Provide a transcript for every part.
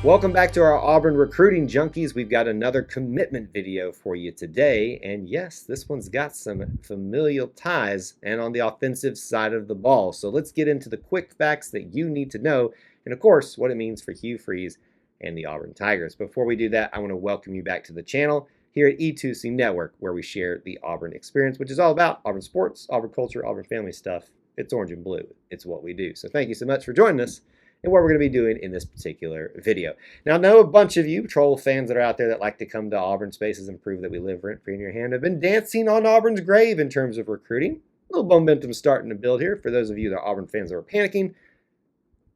Welcome back to our Auburn Recruiting Junkies. We've got another commitment video for you today. And yes, this one's got some familial ties and on the offensive side of the ball. So let's get into the quick facts that you need to know. And of course, what it means for Hugh Freeze and the Auburn Tigers. Before we do that, I want to welcome you back to the channel here at E2C Network, where we share the Auburn experience, which is all about Auburn sports, Auburn culture, Auburn family stuff. It's orange and blue. It's what we do. So thank you so much for joining us and what we're going to be doing in this particular video. Now, I know a bunch of you troll fans that are out there that like to come to Auburn spaces and prove that we live rent-free in your hand have been dancing on Auburn's grave in terms of recruiting. A little momentum starting to build here. For those of you that are Auburn fans that are panicking,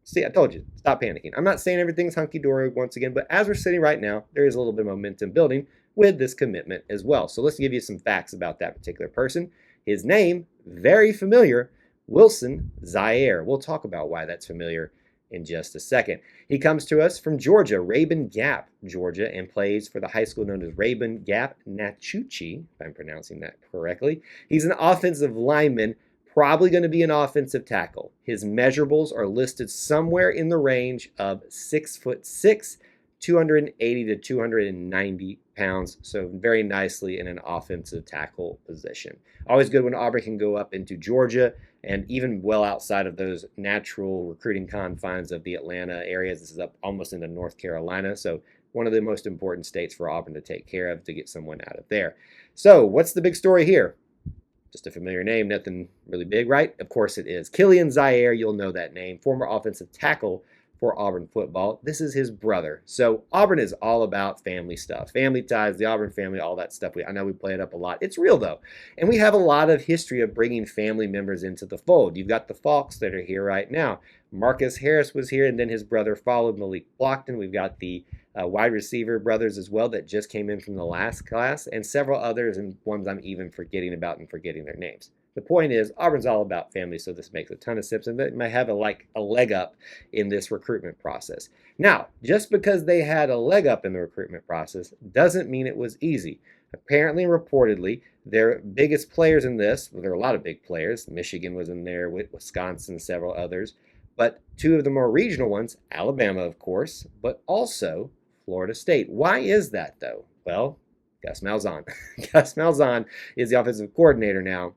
see, I told you, stop panicking. I'm not saying everything's hunky-dory once again, but as we're sitting right now, there is a little bit of momentum building with this commitment as well. So let's give you some facts about that particular person. His name, very familiar, Wilson Zierer. We'll talk about why that's familiar in just a second. He comes to us from Georgia, Rabun Gap, Georgia, and plays for the high school known as Rabun Gap Nachuchi, if I'm pronouncing that correctly. He's an offensive lineman, probably going to be an offensive tackle. His measurables are listed somewhere in the range of 6'6", 280 to 290 pounds, so very nicely in an offensive tackle position. Always good when Auburn can go up into Georgia and even well outside of those natural recruiting confines of the Atlanta areas. This is up almost into North Carolina, so one of the most important states for Auburn to take care of to get someone out of there. So what's the big story here? Just a familiar name, nothing really big, right? Of course it is. Wilson Zierer, you'll know that name, former offensive tackle for Auburn football. This is his brother. So Auburn is all about family stuff, family ties, the Auburn family, all that stuff. I know we play it up a lot. It's real though. And we have a lot of history of bringing family members into the fold. You've got the Falks that are here right now. Marcus Harris was here, and then his brother followed, Malik Blockton. We've got the wide receiver brothers as well that just came in from the last class, and several others, and ones I'm even forgetting about and forgetting their names. The point is, Auburn's all about family, so this makes a ton of sense, and they might have a leg up in this recruitment process. Now, just because they had a leg up in the recruitment process doesn't mean it was easy. Apparently, reportedly, their biggest players in this, well, there are a lot of big players. Michigan was in there with Wisconsin, several others, but two of the more regional ones, Alabama, of course, but also Florida State. Why is that, though? Well, Gus Malzahn. Gus Malzahn is the offensive coordinator now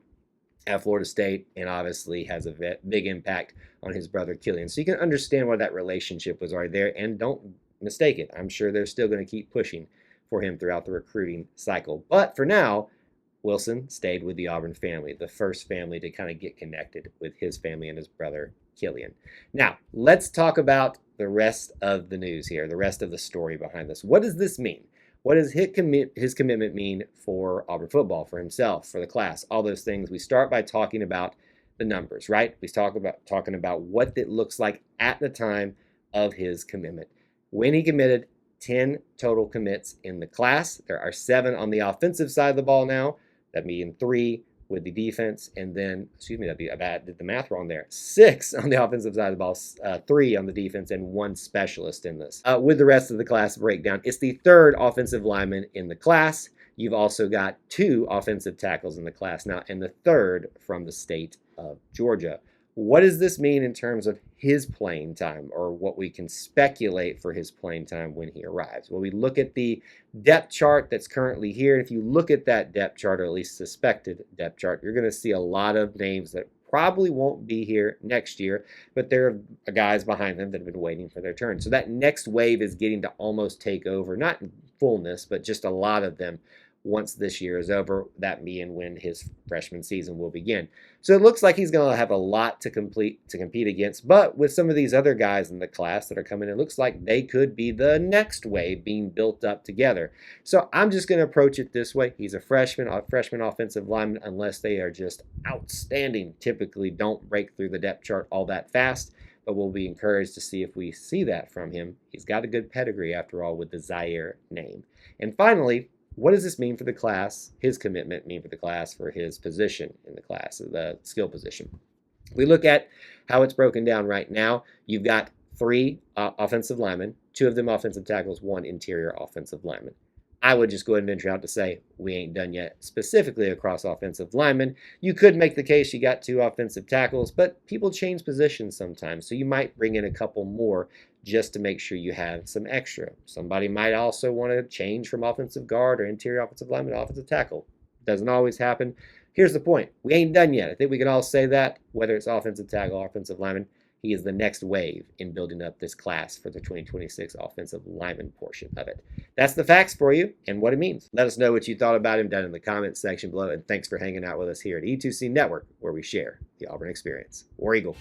at Florida State, and obviously has a big impact on his brother Killian. So you can understand why that relationship was already there, and don't mistake it. I'm sure they're still going to keep pushing for him throughout the recruiting cycle. But for now, Wilson stayed with the Auburn family, the first family to kind of get connected with his family and his brother Killian. Now, let's talk about the rest of the news here, the rest of the story behind this. What does this mean? What does his commitment mean for Auburn football, for himself, for the class, all those things? We start by talking about the numbers, right? We talking about what it looks like at the time of his commitment. When he committed, 10 total commits in the class. There are 7 on the offensive side of the ball now. That means 3 with the defense, and then, excuse me, I did the math wrong there. 6 on the offensive side of the ball, 3 on the defense, and 1 specialist in this. With the rest of the class breakdown, it's the 3rd offensive lineman in the class. You've also got 2 offensive tackles in the class now, and the 3rd from the state of Georgia. What does this mean in terms of his playing time, or what we can speculate for his playing time when he arrives? Well, we look at the depth chart that's currently here. And if you look at that depth chart, or at least suspected depth chart, you're going to see a lot of names that probably won't be here next year, but there are guys behind them that have been waiting for their turn. So that next wave is getting to almost take over, not in fullness, but just a lot of them once this year is over, that being when his freshman season will begin. So it looks like he's going to have a lot to compete against, but with some of these other guys in the class that are coming in, it looks like they could be the next wave being built up together. So I'm just going to approach it this way. He's a freshman offensive lineman, unless they are just outstanding. Typically don't break through the depth chart all that fast, but we'll be encouraged to see if we see that from him. He's got a good pedigree, after all, with the Zierer name. And finally, what does this mean for the class, his commitment mean for the class, for his position in the class, the skill position? We look at how it's broken down right now. You've got 3 offensive linemen, 2 of them offensive tackles, 1 interior offensive lineman. I would just go ahead and venture out to say we ain't done yet, specifically across offensive linemen. You could make the case you got 2 offensive tackles, but people change positions sometimes, so you might bring in a couple more just to make sure you have some extra. Somebody might also want to change from offensive guard or interior offensive lineman to offensive tackle. Doesn't always happen. Here's the point. We ain't done yet. I think we can all say that, whether it's offensive tackle or offensive lineman. He is the next wave in building up this class for the 2026 offensive lineman portion of it. That's the facts for you and what it means. Let us know what you thought about him down in the comments section below, and thanks for hanging out with us here at E2C Network, where we share the Auburn experience. War Eagle.